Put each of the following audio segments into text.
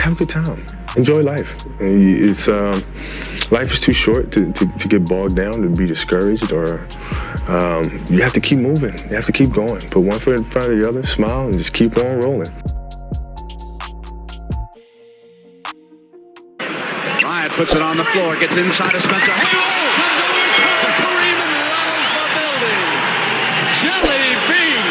have a good time. Enjoy life. It's life is too short to get bogged down, to be discouraged, or you have to keep moving. You have to keep going. Put one foot in front of the other, smile, and just keep on rolling. Bryant puts it on the floor, gets inside of Spencer. Kareem rattles the building. Jelly bean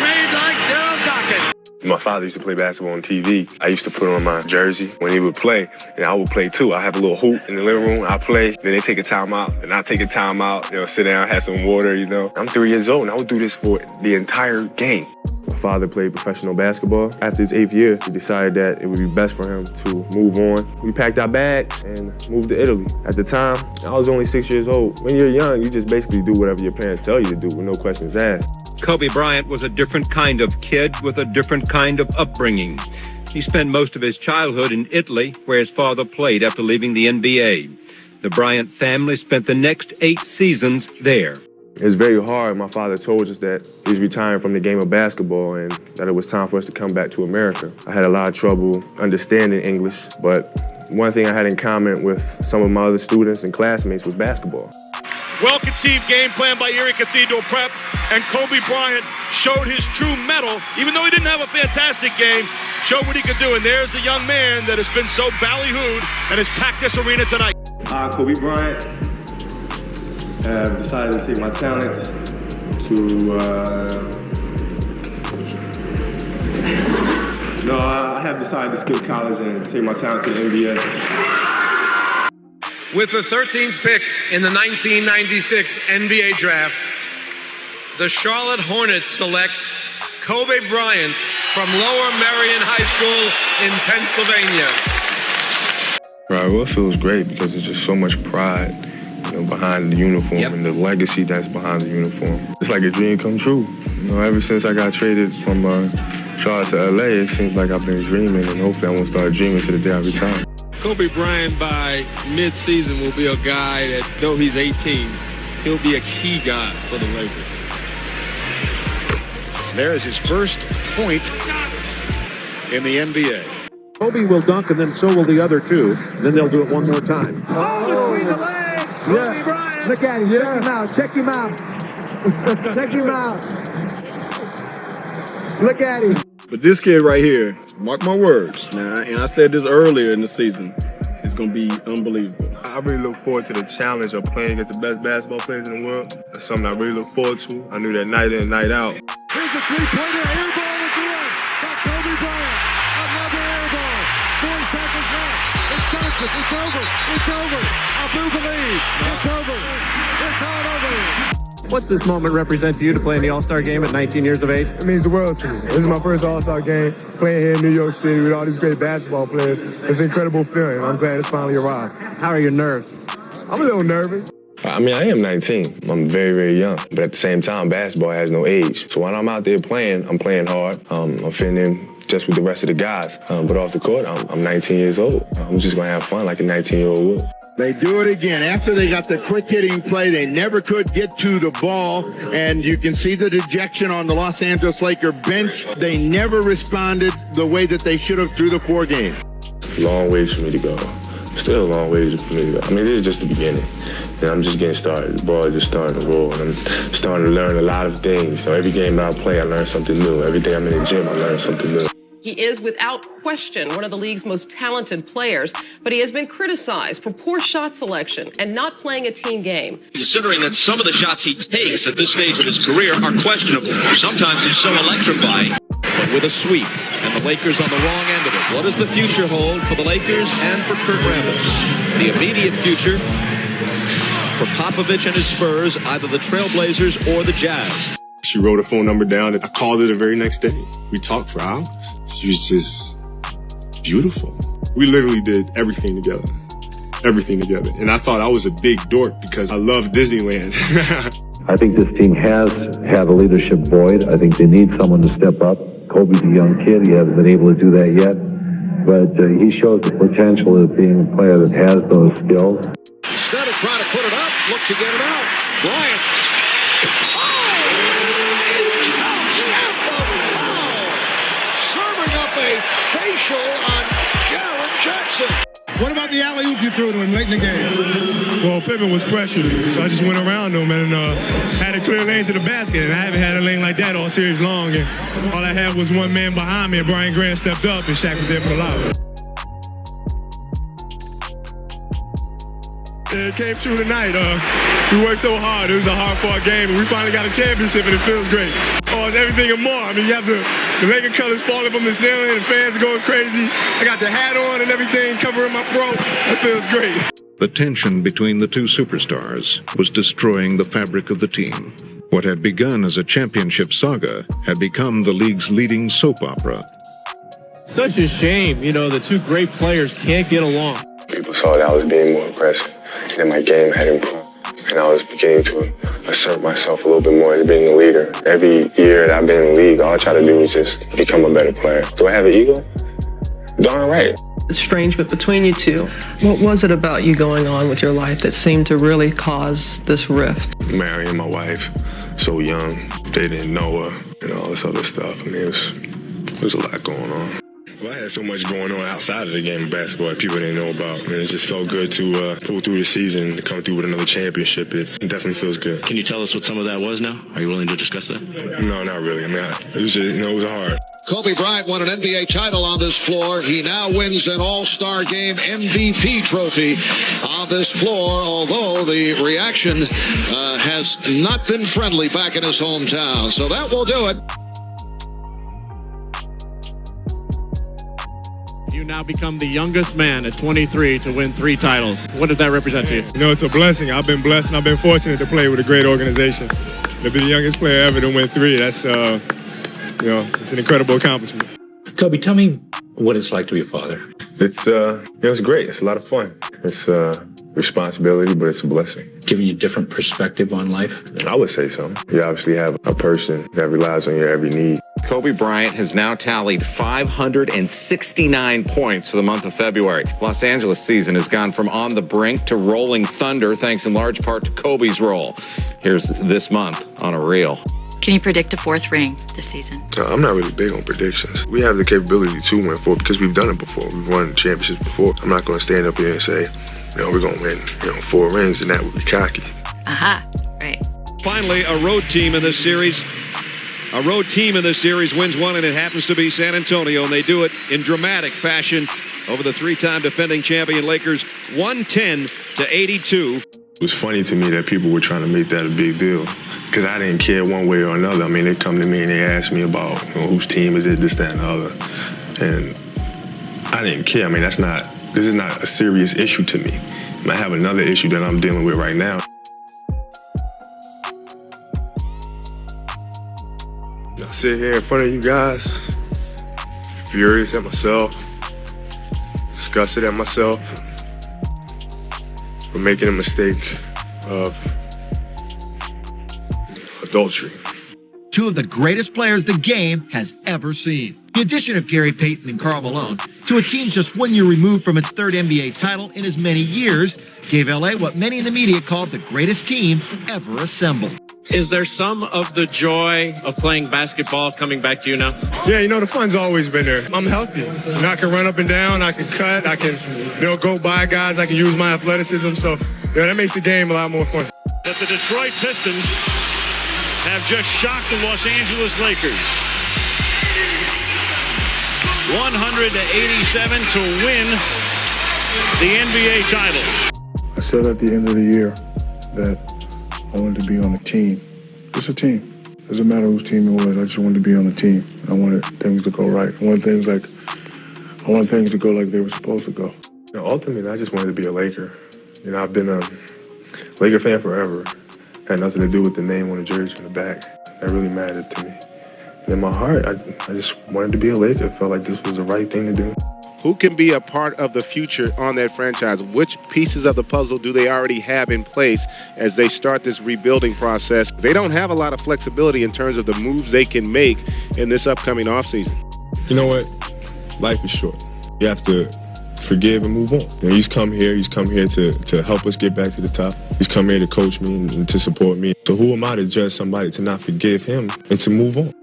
made like Daryl Dockett. My father used to play basketball on TV. I used to put on my jersey when he would play, and I would play too. I have a little hoop in the living room. I play, then they take a timeout, and I take a timeout. Sit down, have some water, I'm 3 years old, and I would do this for the entire game. My father played professional basketball. After his 8th year, he decided that it would be best for him to move on. We packed our bags and moved to Italy. At the time, I was only 6 years old. When you're young, you just basically do whatever your parents tell you to do with no questions asked. Kobe Bryant was a different kind of kid with a different kind of upbringing. He spent most of his childhood in Italy, where his father played after leaving the NBA. The Bryant family spent the next 8 seasons there. It was very hard. My father told us that he was retiring from the game of basketball and that it was time for us to come back to America. I had a lot of trouble understanding English, but one thing I had in common with some of my other students and classmates was basketball. Well-conceived game plan by Erie Cathedral Prep, and Kobe Bryant showed his true mettle. Even though he didn't have a fantastic game, showed what he could do. And there's the young man that has been so ballyhooed and has packed this arena tonight. Kobe Bryant. Have decided to take my talent to, I have decided to skip college and take my talent to the NBA. With the 13th pick in the 1996 NBA draft, the Charlotte Hornets select Kobe Bryant from Lower Merion High School in Pennsylvania. Right, well, it feels great because there's just so much pride behind the uniform and the legacy that's behind the uniform. It's like a dream come true. Ever since I got traded from Charlotte to LA, it seems like I've been dreaming, and hopefully I won't start dreaming to the day I retire. Kobe Bryant by mid-season will be a guy that, though he's 18, he'll be a key guy for the Lakers. There's his first point in the NBA. Kobe will dunk, and then so will the other two. Then they'll do it one more time. Between the legs. Kobe Bryant. Look at him. Check him out. Check him out. Look at him. But this kid right here, mark my words, now, and I said this earlier in the season, it's going to be unbelievable. I really look forward to the challenge of playing against the best basketball players in the world. That's something I really look forward to. I knew that night in, night out. Here's a three-pointer, air ball again by Kobe Bryant. Another air ball. 4 seconds left. It's Johnson. It's over. It's over. Abu believes. It's over. It's all over. What's this moment represent to you to play in the All-Star game at 19 years of age? It means the world to me. This is my first All-Star game, playing here in New York City with all these great basketball players. It's an incredible feeling. I'm glad it's finally arrived. How are your nerves? I'm a little nervous. I mean, I am 19. I'm very, very young. But at the same time, basketball has no age. So when I'm out there playing, I'm playing hard. I'm fitting in just with the rest of the guys. But off the court, I'm 19 years old. I'm just going to have fun like a 19-year-old would. They do it again. After they got the quick hitting play, they never could get to the ball, and you can see the dejection on the Los Angeles Laker bench. They never responded the way that they should have through the 4 games. Long ways for me to go. Still a long ways for me to go. I mean, this is just the beginning. And I'm just getting started. The ball is just starting to roll, and I'm starting to learn a lot of things. So every game I play, I learn something new. Every day I'm in the gym, I learn something new. He is, without question, one of the league's most talented players, but he has been criticized for poor shot selection and not playing a team game. Considering that some of the shots he takes at this stage of his career are questionable. Sometimes he's so electrifying. But with a sweep, and the Lakers on the wrong end of it. What does the future hold for the Lakers and for Kurt Rambis? The immediate future for Popovich and his Spurs, either the Trailblazers or the Jazz. She wrote her phone number down, and I called her the very next day. We talked for hours. She was just beautiful. We literally did everything together. Everything together. And I thought I was a big dork because I love Disneyland. I think this team has had a leadership void. I think they need someone to step up. Kobe's a young kid. He hasn't been able to do that yet. But he shows the potential of being a player that has those skills. Instead of trying to put it up, look to get it out. Bryant. Serving up a facial on Jelly. What about the alley-oop you threw to him late in the game? Well, Pippen was pressured, so I just went around him and had a clear lane to the basket. And I haven't had a lane like that all series long. And all I had was one man behind me, and Brian Grant stepped up, and Shaq was there for the lob. It came true tonight. We worked so hard. It was a hard-fought game, and we finally got a championship, and it feels great. Oh, it's everything and more. I mean, you have the Laker colors falling from the ceiling, and the fans going crazy. I got the hat on and everything covering my throat. It feels great. The tension between the two superstars was destroying the fabric of the team. What had begun as a championship saga had become the league's leading soap opera. Such a shame, you know, the two great players can't get along. People saw that I was being more aggressive, and my game had improved, and I was beginning to assert myself a little bit more as being a leader. Every year that I've been in the league, all I try to do is just become a better player. Do I have an ego? Darn right. It's strange, but between you two, what was it about you going on with your life that seemed to really cause this rift? Marrying my wife so young, they didn't know her, and all this other stuff. I mean, it was a lot going on. Well, I had so much going on outside of the game of basketball that people didn't know about, and it just felt good to pull through the season and come through with another championship. It definitely feels good. Can you tell us what some of that was now? Are you willing to discuss that? No, not really. I mean, it was just, it was hard. Kobe Bryant won an NBA title on this floor. He now wins an All-Star Game MVP trophy on this floor, although the reaction has not been friendly back in his hometown. So that will do it. You now become the youngest man at 23 to win 3 titles. What does that represent to you? You know, it's a blessing. I've been blessed, and I've been fortunate to play with a great organization. To be the youngest player ever to win 3, that's, you know, it's an incredible accomplishment. Kobe, tell me what it's like to be a father. It's, it's great. It's a lot of fun. It's responsibility, but it's a blessing. Giving you a different perspective on life? I would say so. You obviously have a person that relies on your every need. Kobe Bryant has now tallied 569 points for the month of February. Los Angeles season has gone from on the brink to rolling thunder, thanks in large part to Kobe's role. Here's this month on a reel. Can you predict a 4th ring this season? I'm not really big on predictions. We have the capability to win 4 because we've done it before. We've won championships before. I'm not going to stand up here and say, you know, we're going to win, 4 rings, and that would be cocky. Aha, right. Finally, a road team in this series. A road team in this series wins one, and it happens to be San Antonio, and they do it in dramatic fashion over the 3-time defending champion Lakers, 110-82. It was funny to me that people were trying to make that a big deal because I didn't care one way or another. I mean, they come to me and they ask me about whose team is it, this, that, and the other. And I didn't care. I mean, this is not a serious issue to me. I have another issue that I'm dealing with right now. I sit here in front of you guys, furious at myself, disgusted at myself for making a mistake of adultery. 2 of the greatest players the game has ever seen. The addition of Gary Payton and Karl Malone to a team just 1 year removed from its 3rd NBA title in as many years gave LA what many in the media called the greatest team ever assembled. Is there some of the joy of playing basketball coming back to you now? Yeah, the fun's always been there. I'm healthy. I can run up and down, I can cut, I can go by guys, I can use my athleticism. So, yeah, that makes the game a lot more fun. But the Detroit Pistons have just shocked the Los Angeles Lakers. 100-87 to win the NBA title. I said at the end of the year that I wanted to be on a team. Just a team. Doesn't matter whose team it was, I just wanted to be on the team. I wanted things to go right. I want things to go like they were supposed to go. Ultimately, I just wanted to be a Laker. I've been a Laker fan forever. Had nothing to do with the name on the jersey in the back. That really mattered to me. And in my heart, I just wanted to be a Laker. I felt like this was the right thing to do. Who can be a part of the future on that franchise? Which pieces of the puzzle do they already have in place as they start this rebuilding process? They don't have a lot of flexibility in terms of the moves they can make in this upcoming offseason. You know what? Life is short. You have to forgive and move on. He's come here to help us get back to the top. He's come here to coach me and to support me. So who am I to judge somebody to not forgive him and to move on?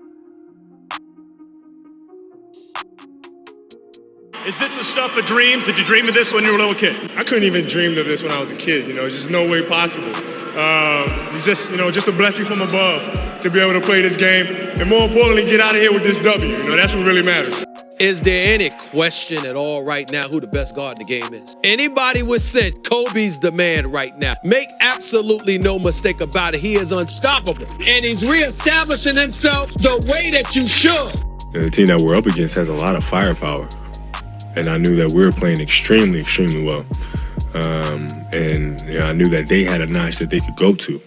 Is this the stuff of dreams? Did you dream of this when you were a little kid? I couldn't even dream of this when I was a kid. There's just no way possible. It's just a blessing from above to be able to play this game, and more importantly, get out of here with this W. That's what really matters. Is there any question at all right now who the best guard in the game is? Anybody would say Kobe's the man right now. Make absolutely no mistake about it. He is unstoppable, and he's reestablishing himself the way that you should. The team that we're up against has a lot of firepower, and I knew that we were playing extremely, extremely well. And I knew that they had a notch that they could go to,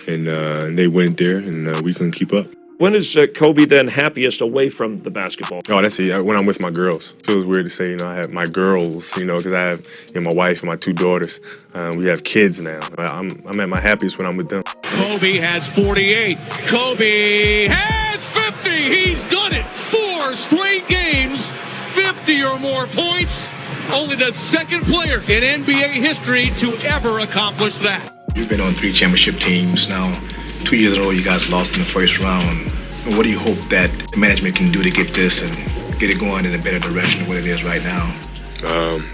and they went there, and we couldn't keep up. When is Kobe then happiest away from the basketball? Oh, that's it. When I'm with my girls. It feels weird to say, I have my girls, because I have my wife and my 2 daughters. We have kids now. I'm at my happiest when I'm with them. Kobe has 48. Kobe has 50. He's done it. 4 straight games, 50 or more points. Only the second player in NBA history to ever accomplish that. You've been on 3 championship teams now. 2 years in a row, you guys lost in the first round. What do you hope that the management can do to get this and get it going in a better direction than what it is right now?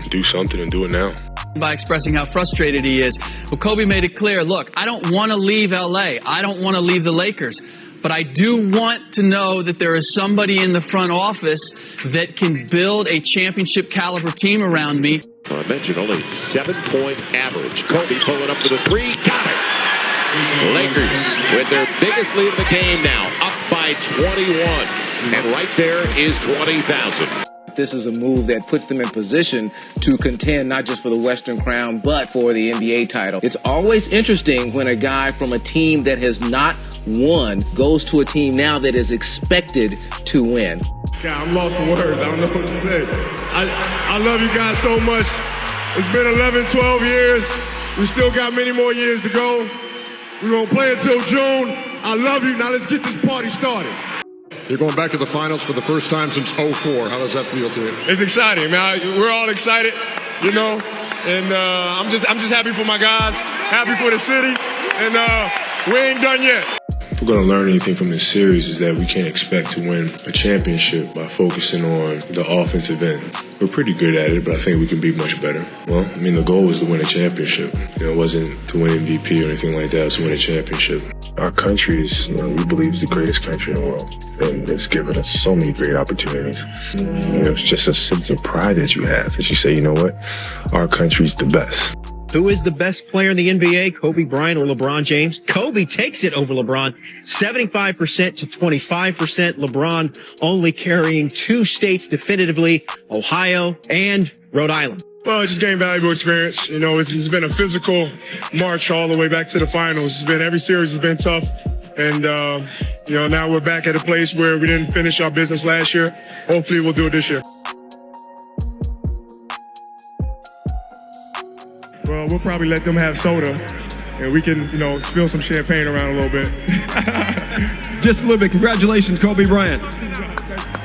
Do something and do it now. By expressing how frustrated he is. Well, Kobe made it clear, look, I don't want to leave LA. I don't want to leave the Lakers. But I do want to know that there is somebody in the front office that can build a championship caliber team around me. I mentioned only 7-point average. Kobe pulling up for the 3. Got it. Lakers with their biggest lead of the game now, up by 21. And right there is 20,000. This is a move that puts them in position to contend not just for the Western Crown, but for the NBA title. It's always interesting when a guy from a team that has not won goes to a team now that is expected to win. God, I'm lost for words. I don't know what to say. I love you guys so much. It's been 11, 12 years. We still got many more years to go. We're going to play until June. I love you. Now let's get this party started. You're going back to the finals for the first time since '04. How does that feel to you? It's exciting, man. We're all excited, and I'm just happy for my guys, happy for the city, and we ain't done yet. If we're going to learn anything from this series is that we can't expect to win a championship by focusing on the offensive end. We're pretty good at it, but I think we can be much better. Well, the goal was to win a championship. It wasn't to win MVP or anything like that. It was to win a championship. Our country is, we believe, is the greatest country in the world, and it's given us so many great opportunities. It's just a sense of pride that you have, that you say, you know what, our country's the best. Who is the best player in the NBA, Kobe Bryant or LeBron James? Kobe takes it over LeBron, 75% to 25%. LeBron only carrying 2 states definitively, Ohio and Rhode Island. Well, it's just gained valuable experience. It's been a physical march all the way back to the finals. Every series has been tough. And, now we're back at a place where we didn't finish our business last year. Hopefully we'll do it this year. Well, we'll probably let them have soda, and we can, spill some champagne around a little bit. Just a little bit. Congratulations, Kobe Bryant.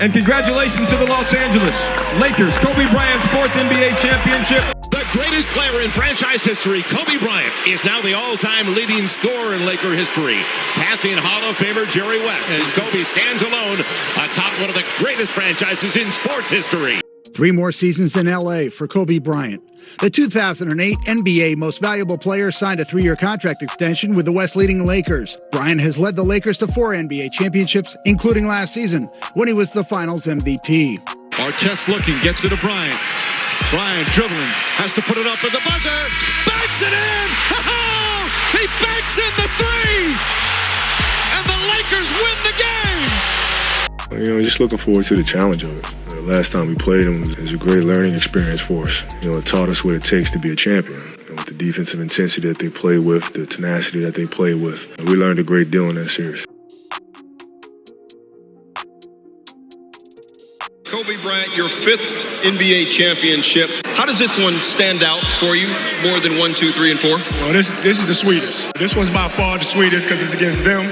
And congratulations to the Los Angeles Lakers. Kobe Bryant's 4th NBA championship. The greatest player in franchise history, Kobe Bryant, is now the all-time leading scorer in Laker history, passing Hall of Famer Jerry West as Kobe stands alone atop one of the greatest franchises in sports history. 3 more seasons in L.A. for Kobe Bryant. The 2008 NBA Most Valuable Player signed a 3-year contract extension with the West-leading Lakers. Bryant has led the Lakers to 4 NBA championships, including last season, when he was the Finals MVP. Artest looking, gets it to Bryant. Bryant dribbling, has to put it up at the buzzer. Banks it in! Oh, he banks in the 3! And the Lakers win the game! Just looking forward to the challenge of it. The last time we played them was a great learning experience for us. It taught us what it takes to be a champion. With the defensive intensity that they play with, the tenacity that they play with. We learned a great deal in that series. Kobe Bryant, your 5th NBA championship. How does this one stand out for you more than 1, 2, 3, and 4? Well, this is the sweetest. This one's by far the sweetest because it's against them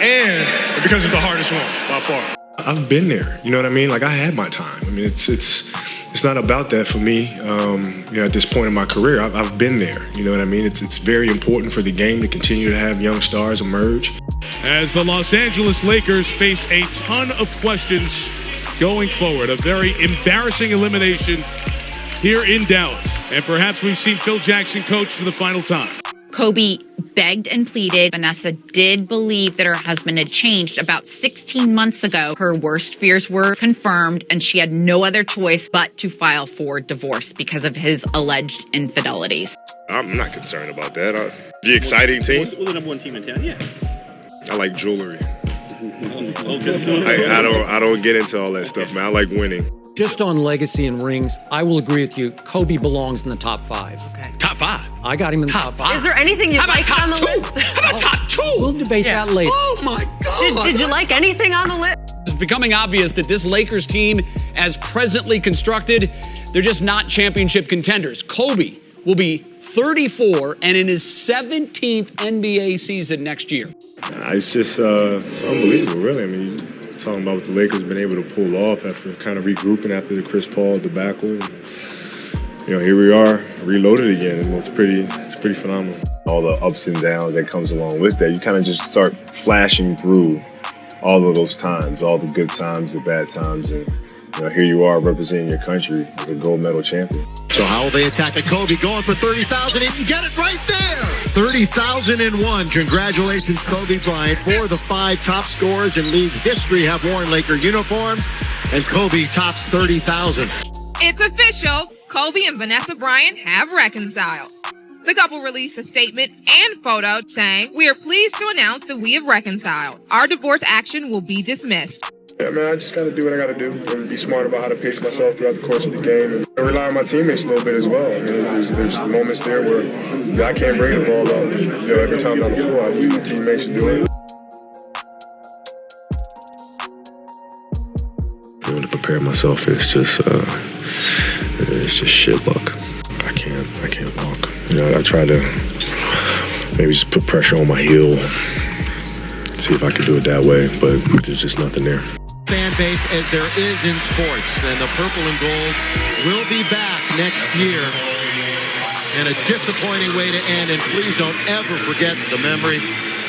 and because it's the hardest one by far. I've been there, you know what I mean? Like, I had my time. It's not about that for me. At this point in my career, I've been there, you know what I mean? It's very important for the game to continue to have young stars emerge. As the Los Angeles Lakers face a ton of questions going forward. A very embarrassing elimination here in Dallas. And perhaps we've seen Phil Jackson coach for the final time. Kobe begged and pleaded. Vanessa did believe that her husband had changed. About 16 months ago, her worst fears were confirmed, and she had no other choice but to file for divorce because of his alleged infidelities. I'm not concerned about that. The exciting team? What's the number one team in town? Yeah. I like jewelry. I don't get into all that stuff, man. I like winning. Just on legacy and rings, I will agree with you. Kobe belongs in the top 5. Okay. Top 5? I got him in the top 5. Is there anything you liked on the list? How about top 2? We'll debate that later. Oh my God! Did you like anything on the list? It's becoming obvious that this Lakers team, as presently constructed, they're just not championship contenders. Kobe will be 34 and in his 17th NBA season next year. It's just unbelievable, really. I mean, talking about what the Lakers have been able to pull off after kind of regrouping after the Chris Paul debacle. You know, here we are, reloaded again, and it's pretty phenomenal. All the ups and downs that comes along with that, you kind of just start flashing through all of those times, all the good times, the bad times, and you know, here you are representing your country as a gold medal champion. So how will they attack a Kobe going for 30,000? He can get it right there. 30,001. Congratulations, Kobe Bryant. 4 of the 5 top scorers in league history have worn Laker uniforms, and Kobe tops 30,000. It's official. Kobe and Vanessa Bryant have reconciled. The couple released a statement and photo saying, "We are pleased to announce that we have reconciled. Our divorce action will be dismissed." Yeah, man, I just got to do what I got to do and be smart about how to pace myself throughout the course of the game and rely on my teammates a little bit as well. I mean, there's moments there where I can't bring the ball up. You know, every time on the floor, I need my teammates to do it. You know, to prepare myself, it's just shit luck. I can't walk. You know, I try to maybe just put pressure on my heel, see if I can do it that way, but there's just nothing there. Fan base as there is in sports, and the purple and gold will be back next year. And a disappointing way to end, and please don't ever forget the memory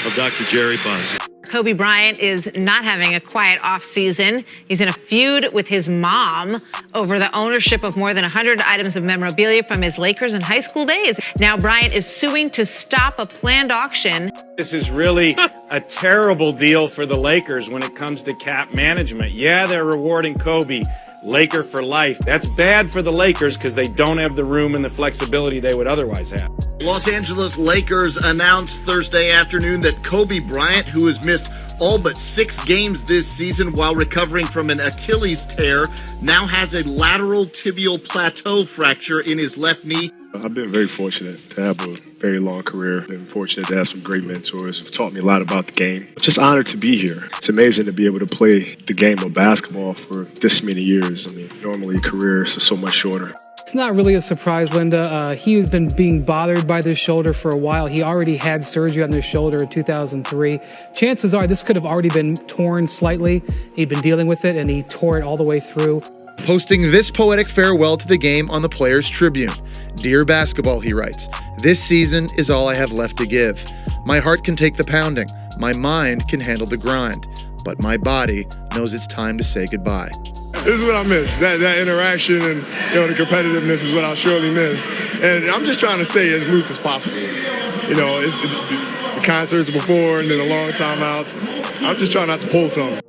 of Dr. Jerry Buss. Kobe Bryant is not having a quiet off-season. He's in a feud with his mom over the ownership of more than 100 items of memorabilia from his Lakers and high school days. Now Bryant is suing to stop a planned auction. This is really a terrible deal for the Lakers when it comes to cap management. Yeah, they're rewarding Kobe, Laker for life. That's bad for the Lakers because they don't have the room and the flexibility they would otherwise have. Los Angeles Lakers announced Thursday afternoon that Kobe Bryant, who has missed all but 6 games this season while recovering from an Achilles tear, now has a lateral tibial plateau fracture in his left knee. I've been very fortunate to have a very long career. I've been fortunate to have some great mentors who've taught me a lot about the game. Just honored to be here. It's amazing to be able to play the game of basketball for this many years. I mean, normally careers are so much shorter. It's not really a surprise, Linda. He has been being bothered by this shoulder for a while. He already had surgery on this shoulder in 2003. Chances are this could have already been torn slightly. He'd been dealing with it, and he tore it all the way through. Posting this poetic farewell to the game on the Players Tribune. "Dear basketball," he writes, "this season is all I have left to give. My heart can take the pounding. My mind can handle the grind. But my body knows it's time to say goodbye." This is what I miss. That interaction and the competitiveness is what I'll surely miss. And I'm just trying to stay as loose as possible. You know, it's the concerts before and then the long timeouts. I'm just trying not to pull something.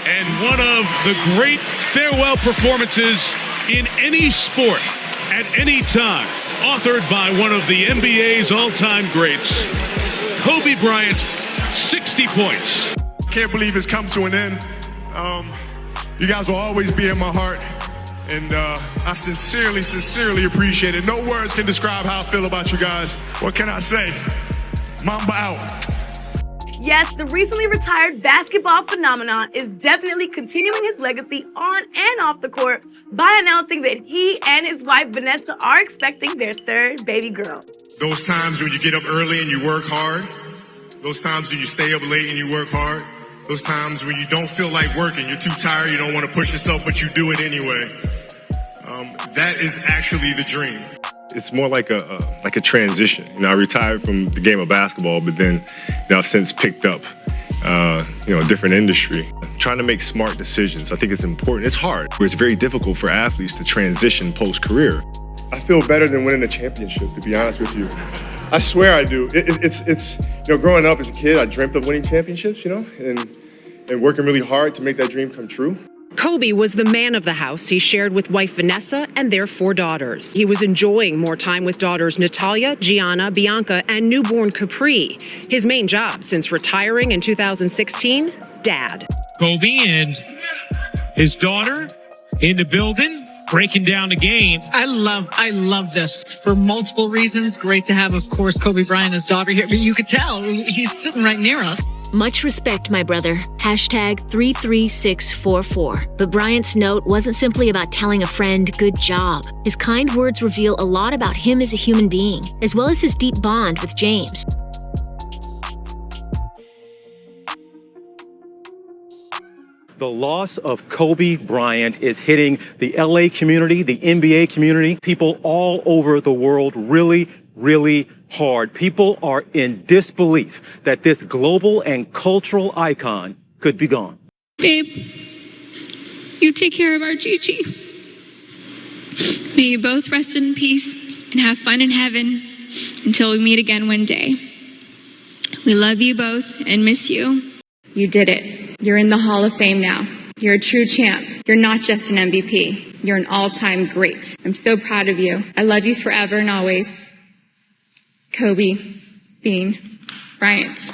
And one of the great farewell performances in any sport at any time, authored by one of the NBA's all-time greats, Kobe Bryant, 60 points. Can't believe it's come to an end. You guys will always be in my heart, and I sincerely appreciate it. No words can describe how I feel about you guys. What can I say? Mamba out. Yes, the recently retired basketball phenomenon is definitely continuing his legacy on and off the court by announcing that he and his wife Vanessa are expecting their 3rd baby girl. Those times when you get up early and you work hard, those times when you stay up late and you work hard, those times when you don't feel like working, you're too tired, you don't want to push yourself, but you do it anyway. That is actually the dream. It's more like a transition. You know, I retired from the game of basketball, but then I've since picked up a different industry. Trying to make smart decisions, I think it's important. It's hard. It's very difficult for athletes to transition post-career. I feel better than winning a championship, to be honest with you. I swear I do. It's growing up as a kid, I dreamt of winning championships, and working really hard to make that dream come true. Kobe was the man of the house. He shared with wife Vanessa and their 4 daughters. He was enjoying more time with daughters Natalia, Gianna, Bianca, and newborn Capri. His main job since retiring in 2016, dad. Kobe and his daughter in the building, breaking down the game. I love this for multiple reasons. Great to have, of course, Kobe Bryant, his daughter here, but you could tell he's sitting right near us. Much respect, my brother. #33644. But Bryant's note wasn't simply about telling a friend, good job. His kind words reveal a lot about him as a human being, as well as his deep bond with James. The loss of Kobe Bryant is hitting the LA community, the NBA community, people all over the world really hard. People are in disbelief that this global and cultural icon could be gone. Babe, you take care of our Gigi. May you both rest in peace and have fun in heaven until we meet again one day. We love you both and miss you. You did it. You're in the Hall of Fame now. You're a true champ. You're not just an MVP. You're an all-time great. I'm so proud of you. I love you forever and always. Kobe Bean Bryant.